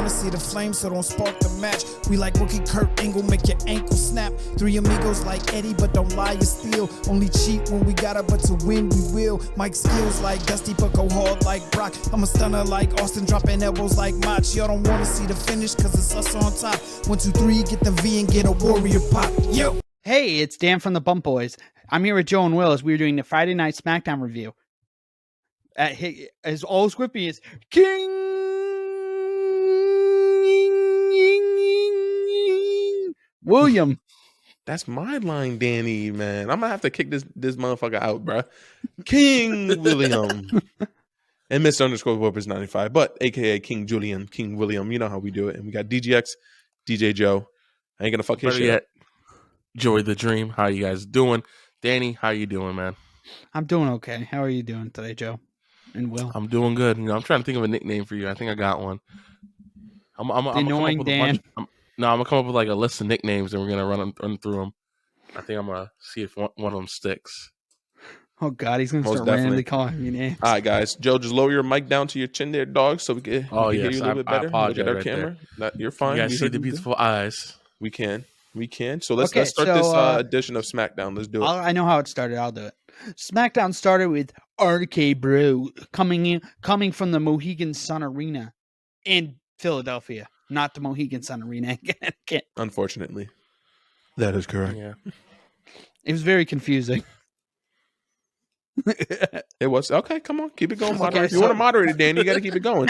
wanna see the flames, so don't spark the match. We like rookie Kurt Angle, make your ankle snap. Three amigos like Eddie, but don't lie, you steal. Only cheat when we gotta, but to win we will. Mike skills like Dusty, but go hard like Brock. I'm a stunner like Austin, dropping elbows like Mach. Y'all don't wanna see the finish, cause it's us on top. 1, 2, 3, get the V and get a warrior pop. Yo! Hey, it's Dan from the Bump Boys. I'm here with Joe and Will as we're doing the Friday Night Smackdown review. As always with me is King William. That's my line, Danny, man. I'm gonna have to kick this motherfucker out, bro. King William. And Mr. _ Whoopers 95, but aka King Julian, King William. You know how we do it. And we got DGX, DJ Joe. I ain't gonna fuck his shit yet. up. Joey the Dream. How you guys doing? Danny, how you doing, man? I'm doing okay. How are you doing today, Joe? And Will? I'm doing good. You know, I'm trying to think of a nickname for you. I think I got one. I'm Annoying Dan. I'm gonna come up with like a list of nicknames, and we're gonna run through them. I think I'm gonna see if one of them sticks. Oh God, he's gonna Most start definitely. randomly calling me names. All right, guys. Joe, just lower your mic down to your chin there, dog, so we can, hear you a little bit better. apologize Look at our right camera. You're fine. You guys We see heard the you good. beautiful eyes. We can. So let's Okay, start so, this edition of SmackDown. Let's do it. I know how it started. I'll do it. SmackDown started with RKBRO coming from the Mohegan Sun Arena in Philadelphia, not the Mohegan Sun Arena in Connecticut. Unfortunately, that is correct. Yeah. It was very confusing. It was okay. Come on, keep it going. Okay, Moderator. If you so- want to moderate it, Dan, you got to keep it going.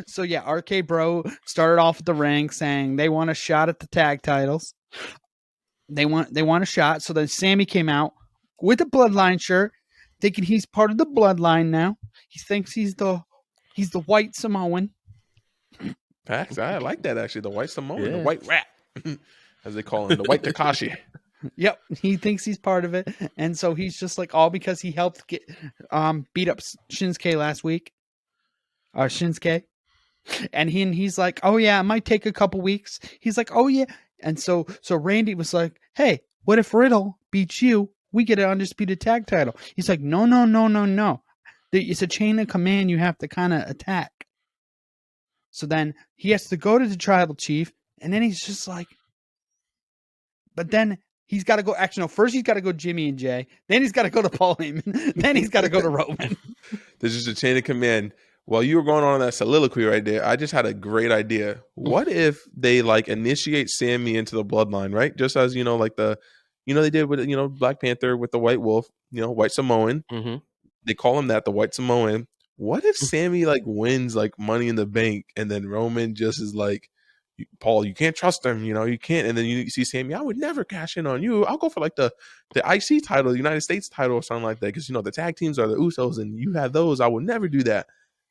So yeah, RK-Bro started off at the ring saying they want a shot at the tag titles. They want a shot. So then Sami came out with a Bloodline shirt, thinking he's part of the Bloodline now. He thinks he's the white Samoan. Facts. I like that actually. The white Samoan, the Yeah. white rat, as they call him, the white Takashi. Yep, he thinks he's part of it, and so he's just like all because he helped get beat up Shinsuke last week. Shinsuke, and he's like, oh yeah, it might take a couple weeks. He's like, oh yeah, and so Randy was like, hey, what if Riddle beats you? We get an undisputed tag title. He's like, no. It's a chain of command. You have to kind of attack. So then he has to go to the tribal chief, and then he's just like, but then. He's got to go. Actually, no. First, he's got to go Jimmy and Jay. Then he's got to go to Paul Heyman. Then he's got to go to Roman. There's just a chain of command. While you were going on that soliloquy right there, I just had a great idea. What if they like initiate Sami into the bloodline, right? Just as like they did with Black Panther with the White Wolf, White Samoan. Mm-hmm. They call him that, the White Samoan. What if Sami like wins like Money in the Bank, and then Roman just is like, Paul, you can't trust him, you can't. And then you see Sami, I would never cash in on you. I'll go for like the IC title, the United States title or something like that. Because, the tag teams are the Usos and you have those. I would never do that.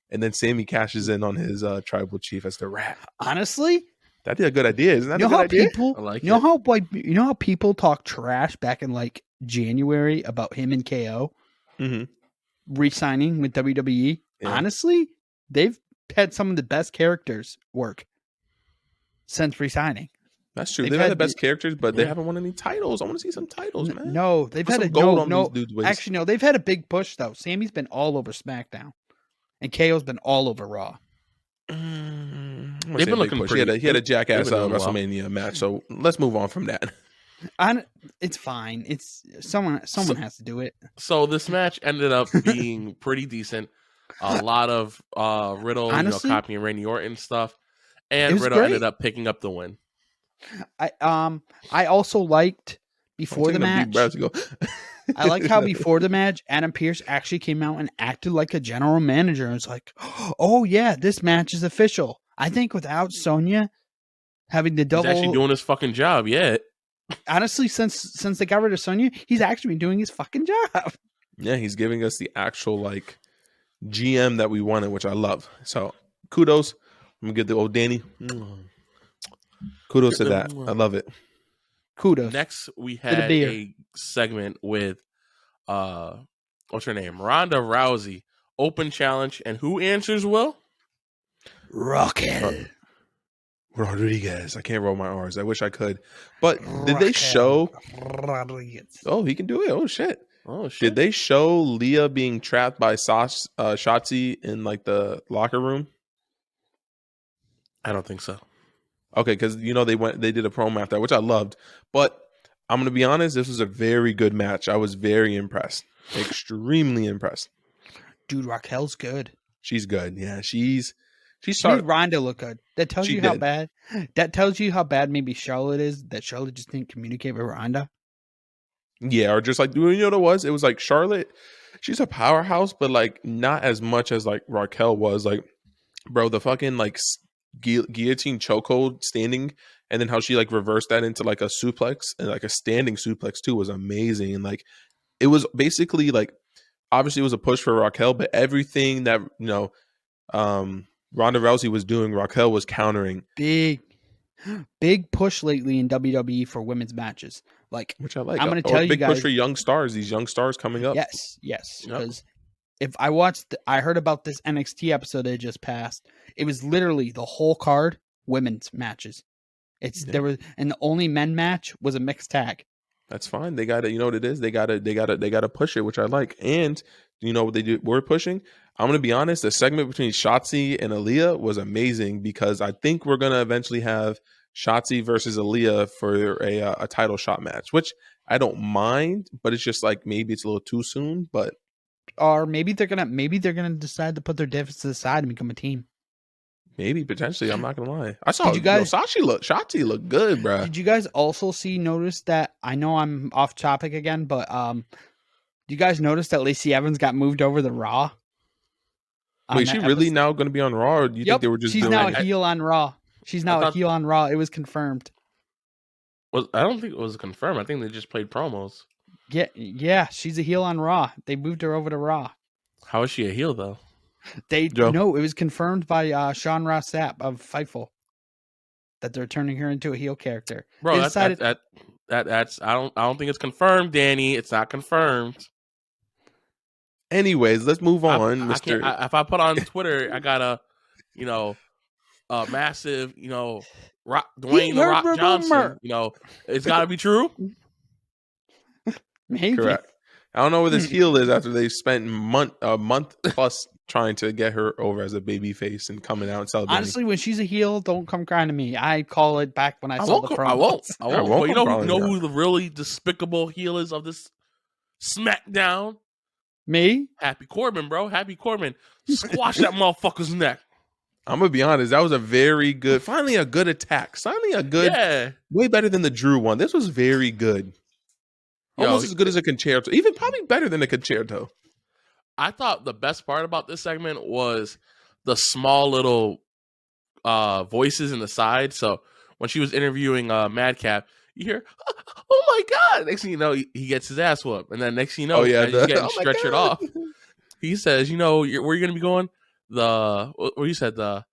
And then Sami cashes in on his tribal chief as the rat. Honestly, That'd be a good idea. Isn't that a good idea? People, I like you know it. how people talk trash back in like January about him and KO Mm-hmm. re-signing with WWE? Yeah. Honestly, they've had some of the best characters work since re-signing. That's true. They've They've had the had best characters, but they Yeah. haven't won any titles. I want to see some titles, man. No, they've Put had some a gold no, on no. these dudes' waists. Actually, no, they've had a big push though. Sammy's been all over SmackDown, and KO's been all over Raw. They've They've been looking pretty. He had a jackass they've been doing well. WrestleMania match. So let's move on from that. It's fine. It's someone has to do it. So this match ended up being pretty decent. A lot of Riddle, Honestly, copying Randy Orton stuff, it and was Riddle great. ended up picking up the win. I also liked before the match. I liked how before the match, Adam Pearce actually came out and acted like a general manager and was like, "Oh yeah, this match is official." I think without Sonya having the double, He's actually doing his fucking job. Yeah, honestly, since they got rid of Sonya, he's actually been doing his fucking job. Yeah, he's giving us the actual like GM that we wanted, which I love. So kudos. I'm gonna give the old Danny. Kudos to that. I love it. Kudos. Next, we the had beer. a segment with what's her name? Ronda Rousey. Open challenge. And who answers, Will? Rocket. Rodriguez. I can't roll my R's. I wish I could. But did they show? Rodriguez. Oh, he can do it. Oh shit. Oh, shit. Did they show Leah being trapped by Shotzi in like the locker room? I don't think so. Okay, because they did a promo after that, which I loved. But I'm gonna be honest, this was a very good match. I was very impressed, extremely impressed. Dude, Raquel's good. She's good. Yeah, she She started. made Ronda look good. That tells She you how did. bad. That tells you how bad maybe Charlotte is. That Charlotte just didn't communicate with Ronda. Yeah, or just like, you know what it was? It was like Charlotte, she's a powerhouse, but like not as much as like Raquel was. Like, bro, the fucking like guillotine chokehold standing, and then how she like reversed that into like a suplex and like a standing suplex too was amazing. And like it was basically like obviously it was a push for Raquel, but everything that Ronda Rousey was doing, Raquel was countering. Big push lately in WWE for women's matches. Like, Which I like. I'm going to Or tell you big push guys. for young stars. These young stars coming up. Yes. Yep. Because if I heard about this NXT episode that just passed. It was literally the whole card women's matches. There was, and the only men match was a mixed tag. That's fine. They got to, you know what it is? They got to push it, which I like. And you know what they do? We're pushing. I'm going to be honest. The segment between Shotzi and Aaliyah was amazing because I think we're going to eventually have Shotzi versus Aaliyah for a title shot match, which I don't mind, but it's just like maybe it's a little too soon. But or maybe they're gonna decide to put their differences to the side and become a team. Maybe potentially. I'm not gonna lie. I saw Shotzi look good, bro. Did you guys also notice that? I know I'm off topic again, but do you guys notice that Lacey Evans got moved over to Raw? Wait, she really now going to be on Raw? Or do you think they were just? She's now a heel on Raw. She's now a heel on Raw. It was confirmed. I don't think it was confirmed. I think they just played promos. Yeah, she's a heel on Raw. They moved her over to Raw. How is she a heel though? No, it was confirmed by Sean Ross Sapp of Fightful that they're turning her into a heel character. Bro, that's I don't think it's confirmed, Danny. It's not confirmed. Anyways, let's move on, Mr. If I put on Twitter, I got a massive, Dwayne The Rock Johnson. It's got to be true. Maybe. Correct. I don't know where this heel is after they spent a month plus trying to get her over as a baby face and coming out and celebrating. Honestly, when she's a heel, don't come crying to me. I call it back when I saw the promo. I won't. But you know who the really despicable heel is of this SmackDown? Me? Happy Corbin, bro. Happy Corbin. Squash that motherfucker's neck. I'm going to be honest. That was finally a good attack. Finally a good, way better than the Drew one. This was very good. Almost as good as a concerto. Even probably better than a concerto. I thought the best part about this segment was the small little voices in the side. So when she was interviewing Madcap, you hear, "Oh my god!" Next thing you know, he gets his ass whooped, and then next thing you know, he's getting stretchered off. He says, "Where you're going to be going? Where you said the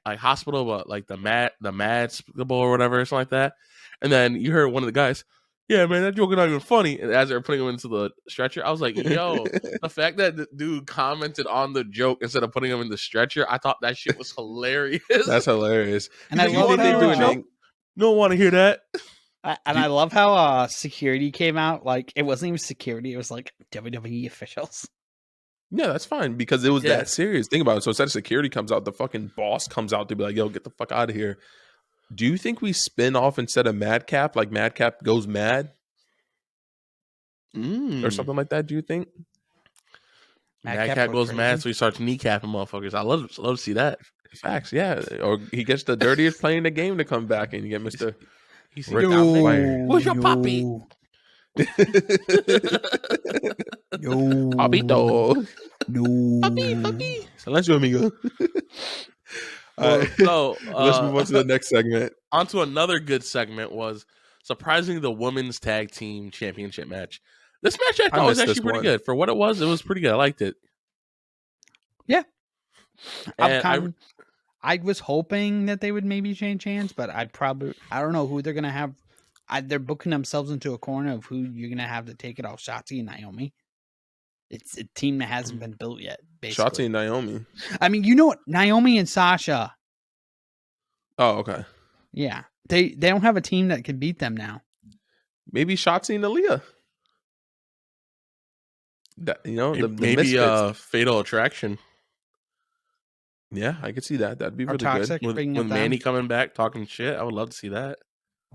hospital, but like the Mads or whatever, or something like that." And then you heard one of the guys, "Yeah, man, that joke is not even funny." And as they're putting him into the stretcher, I was like, "Yo, the fact that the dude commented on the joke instead of putting him in the stretcher, I thought that shit was hilarious." That's hilarious. And I love how no one want to hear that. I love how security came out. Like it wasn't even security; it was like WWE officials. Yeah, that's fine because it was that serious. Think about it. So instead of security comes out, the fucking boss comes out to be like, "Yo, get the fuck out of here." Do you think we spin off instead of Madcap, like Madcap goes mad? Or something like that, do you think? Madcap goes mad, so he starts kneecapping motherfuckers. I love to see that. Facts, yeah. Or he gets the dirtiest player in the game to come back and you get Mr. Where's your puppy? Papito. No. Puppy. Silencio, amigo. Let's move on to the next segment. On to another good segment was surprisingly the women's tag team championship match. This match I thought was actually pretty good. For what it was pretty good. I liked it. Yeah. I was hoping that they would maybe change hands, but I don't know who they're going to have. They're booking themselves into a corner of who you're going to have to take it off, Shotzi and Naomi. It's a team that hasn't been built yet, basically. Shotzi and Naomi. I mean, Naomi and Sasha. Oh, okay. Yeah. They don't have a team that can beat them now. Maybe Shotzi and Aaliyah. Maybe Misfits. Fatal Attraction. Yeah, I could see that. That'd be Or really Toxic. good. Bringing With up them. Manny coming back talking shit, I would love to see that.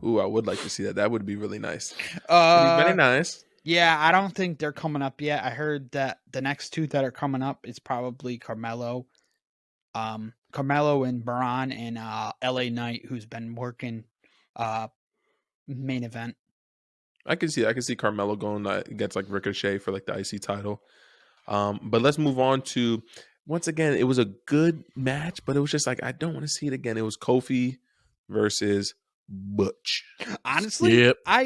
Ooh, I would like to see that. That would be really nice. Would be very nice. Yeah, I don't think they're coming up yet. I heard that the next two that are coming up is probably Carmelo and Baron and LA Knight, who's been working main event. I can see. I can see Carmelo going against like Ricochet for like the IC title. But let's move on to, once again, it was a good match, but it was just like I don't want to see it again. It was Kofi versus Butch. Honestly, Yep. I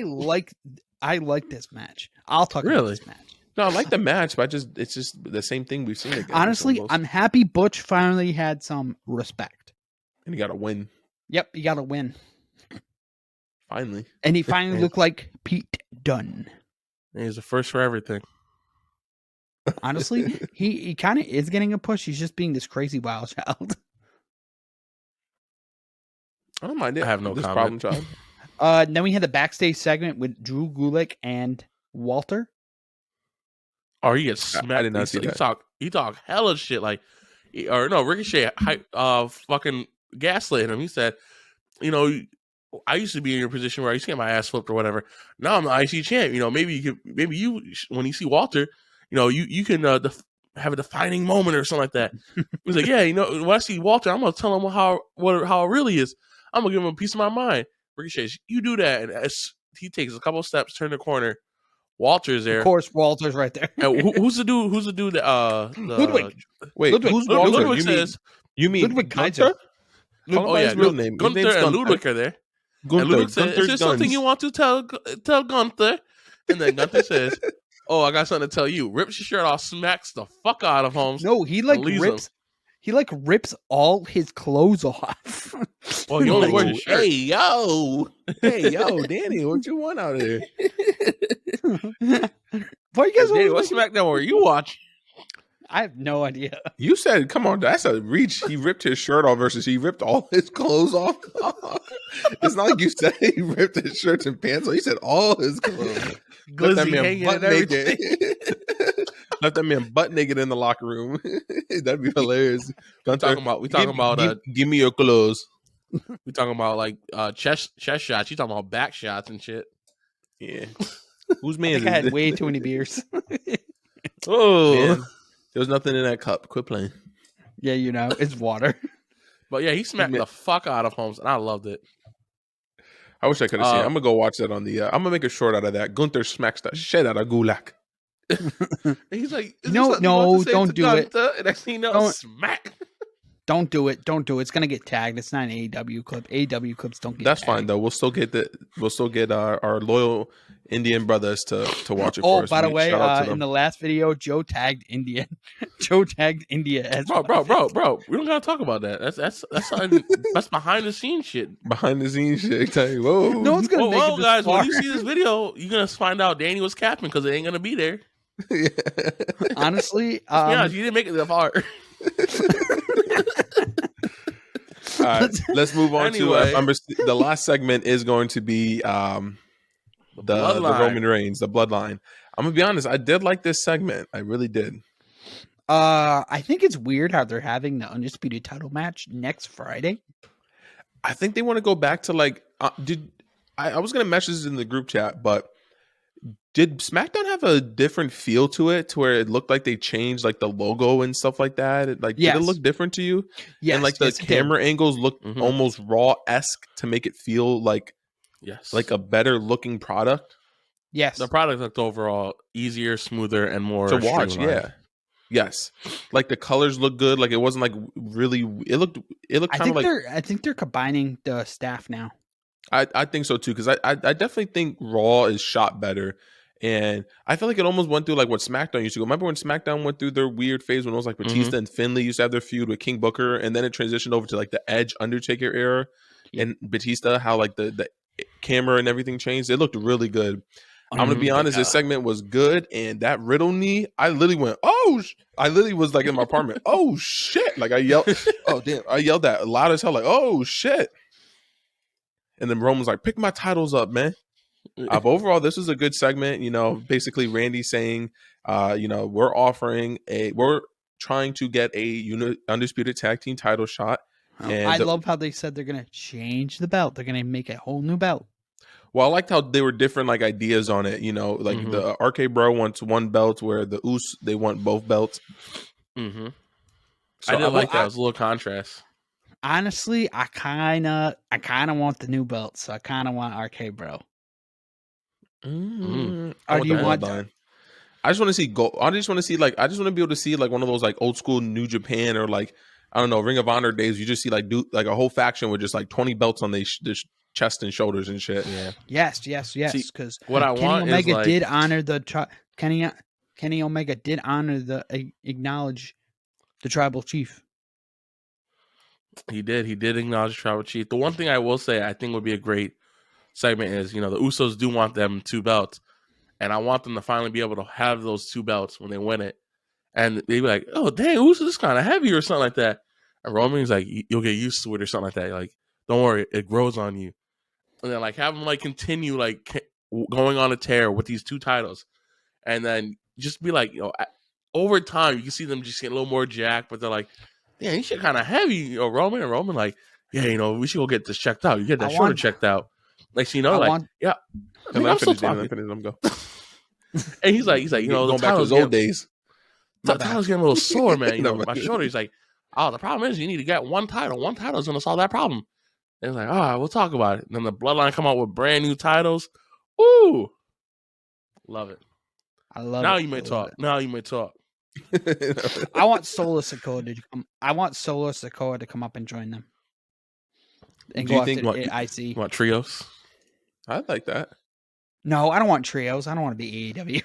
like this match. I'll talk about Really? this match. No, I like the match, but it's just the same thing we've seen again. Honestly, almost. I'm happy Butch finally had some respect. And he got to win Yep, you got to win. finally. And he finally looked like Pete Dunne. He's the first for everything. Honestly, he kind of is getting a push. He's just being this crazy wild child. I don't mind it. I have no this comment. problem child. Then we had the backstage segment with Drew Gulak and Walter. Oh, he gets smacked. I did not see that. He talk hella shit Ricochet fucking gaslit him. He said, I used to be in your position where I used to get my ass flipped or whatever. Now I'm the IC champ. Maybe you when you see Walter, you can have a defining moment or something like that. He's like, yeah, when I see Walter, I'm gonna tell him how it really is. I'm gonna give him a piece of my mind. Ricochet, you do that, and as he takes a couple steps, turn the corner. Walter's there. Of course, Walter's right there. Who's the dude? Who's the dude that Ludwig. Wait, Ludwig. who's Walter? Ludwig says, you mean Ludwig Gunther? Kaiser. Call him by his real name. His Gunther name's and Ludwig are there. Gunther. And Ludwig says, Gunther's is there something guns. you want to tell Gunther? And then Gunther says, oh, I got something to tell you. Rips your shirt off, smacks the fuck out of Holmes. No, he leaves rips. He rips all his clothes off. Well, he only wears his shirt. Hey yo, Danny, what you want out of here? What you guys? Danny, what SmackDown were you watching? I have no idea. You said, come on, that's a reach. He ripped his shirt off versus he ripped all his clothes off. It's not like you said he ripped his shirts and pants off. You said all his clothes. Left that man butt naked. Left that man butt naked in the locker room. That'd be hilarious. We talking about give me your clothes. We talking about like chest shots. You talking about back shots and shit. Yeah. Whose I man is think I had this? way too many beers. Oh, man. There was nothing in that cup. Quit playing. Yeah, it's water. But yeah, he smacked the fuck out of Holmes, and I loved it. I wish I could have seen it. I'm going to go watch that on the... I'm going to make a short out of that. Gunther smacks the shit out of Gulak. And he's like, No, don't do it. And I seen smack. Don't do it. Don't do it. It's gonna get tagged. It's not an AEW clip. AEW clips don't get That's tagged. fine though. We'll still get our loyal Indian brothers to watch it for Oh, us. by the way, Shout out to in them. the last video, Joe tagged India. Joe tagged India as Bro. We don't gotta talk about that. That's something, that's behind the scenes shit. behind the scenes shit. Tell you, whoa. No one's gonna make it this guys, far. when you see this video, you're gonna find out Danny was capping because it ain't gonna be there. Yeah. Honestly, Be honest, you didn't make it that far. All right, let's move on Anyway. to the last segment is going to be the Roman Reigns, the Bloodline. I'm gonna be honest, I did like this segment. I really did. I think it's weird how they're having the Undisputed title match next Friday. I think they want to go back to like I was gonna message this in the group chat, but did SmackDown have a different feel to it, to where it looked like they changed like the logo and stuff like that? Did it look different to you? Yes, and like the camera angles look almost Raw-esque to make it feel like a better looking product. Yes, The product looked overall easier, smoother, and more to watch. streamlined. Yeah, yes, like the colors look good. Like it wasn't like really. It looked kind of like. I think they're combining the staff now. I think so too, because I definitely think Raw is shot better. And I feel like it almost went through like what SmackDown used to go. Remember when SmackDown went through their weird phase when it was like Batista and Finlay used to have their feud with King Booker, and then it transitioned over to like the Edge Undertaker era and Batista, how like the camera and everything changed. It looked really good. I'm gonna be honest, this segment was good, and that Riddle knee, I literally went, oh! I literally was like in my apartment, oh shit! Like I yelled, oh damn! I yelled that loud as hell, like oh shit! And then Roman's like, pick my titles up, man. But overall, this is a good segment. Basically Randy saying, we're trying to get a undisputed tag team title shot. And I love how they said they're gonna change the belt. They're gonna make a whole new belt. Well, I liked how they were different like ideas on it. You know, like the RK-Bro wants one belt, where the Usos they want both belts. Mm-hmm. So I did like that. I- It was a little contrast. Honestly, I kind of want the new belt, so I kind of want RK-Bro. I Or want do you the want- Bloodline. I just want to see I just want to see I just want to be able to see like one of those like old school New Japan or like I don't know Ring of Honor days. You just see like like a whole faction with just like 20 belts on their chest and shoulders and shit. Yeah. Yes, See, because what I Kenny want Omega is like, did honor the Kenny Omega did honor the acknowledge the tribal chief. he did acknowledge Tribal Chief. The one thing I will say I think would be a great segment is, the Usos do want them 2 belts, and I want them to finally be able to have those 2 belts when they win it, and they'd be like, "Oh, dang, Usos is kind of heavy" or something like that. And Roman's like, "You'll get used to it" or something like that. Like, don't worry, it grows on you. And then like have them like continue like going on a tear with these 2 titles, and then just be like, over time you can see them just get a little more jacked, but they're like, "Yeah, you shit kind of heavy," Roman. And Roman like, "Yeah, we should go get this checked out. You get that shoulder checked out." Like, so, yeah. And I'm I'm still finished. talking. Let him go. And he's like, going the back to his old days. The title's getting a little sore, man. My shoulder. He's like, "Oh, the problem is you need to get one title. One title is going to solve that problem." And it's like, all right, we'll talk about it. And then the Bloodline come out with brand new titles. Ooh, love it. I love Now it. you may talk. Now you may talk. I want Solo Sikoa to come. I want Solo Sikoa to come up and join them. And Do go you think after IC. You want trios? I like that. No, I don't want trios. I don't want to be AEW.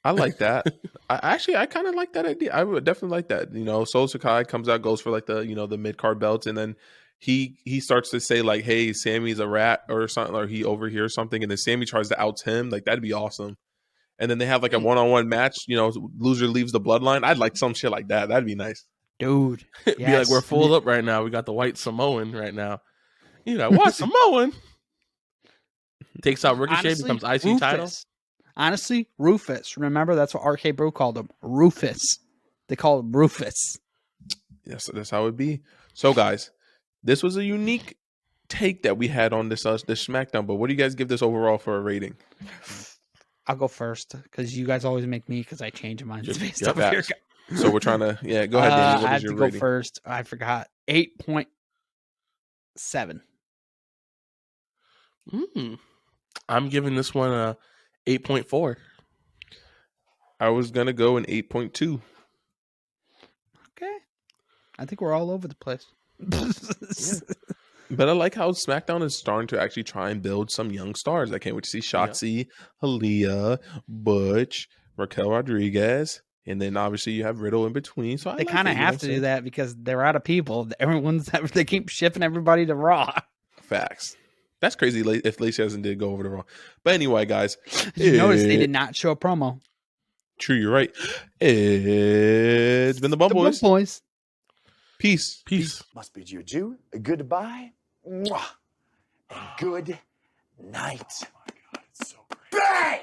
I like that. I kind of like that idea. I would definitely like that. Solo Sakai comes out, goes for like the the mid card belts, and then he starts to say like, "Hey, Sammy's a rat" or something, or he overhears something, and then Sammy tries to out him. Like that'd be awesome. And then they have like a 1-on-1 match. Loser leaves the Bloodline. I'd like some shit like that. That'd be nice, dude. Be like, we're full up right now. We got the White Samoan right now. You know what, Samoan takes out Ricochet, Honestly, becomes IC Rufus. title. Honestly, Rufus. Remember, that's what RK-Bro called him. Rufus. They call him Rufus. Yes, that's how it be. So, guys, this was a unique take that we had on this SmackDown. But what do you guys give this overall for a rating? I'll go first because you guys always make me because I change mine based Yeah, off of your. facts. So we're trying to go ahead, Danny. What I is have your to go rating? first. I forgot 8.7. I'm giving this one a 8.4. I was gonna go an 8.2. Okay, I think we're all over the place. But I like how SmackDown is starting to actually try and build some young stars. I can't wait to see Shotzi, Aaliyah, Butch, Raquel Rodriguez, and then obviously you have Riddle in between. So They kind of have to do that because they're out of people. They keep shipping everybody to Raw. Facts. That's crazy if Lacey hasn't did go over the Raw. But anyway, guys. Did you notice they did not show a promo? True, you're right. It's been the Bum Boys. Boys. Peace. Must bid you adieu, a goodbye, mwah, and good night. Oh my God, it's so great. Bang!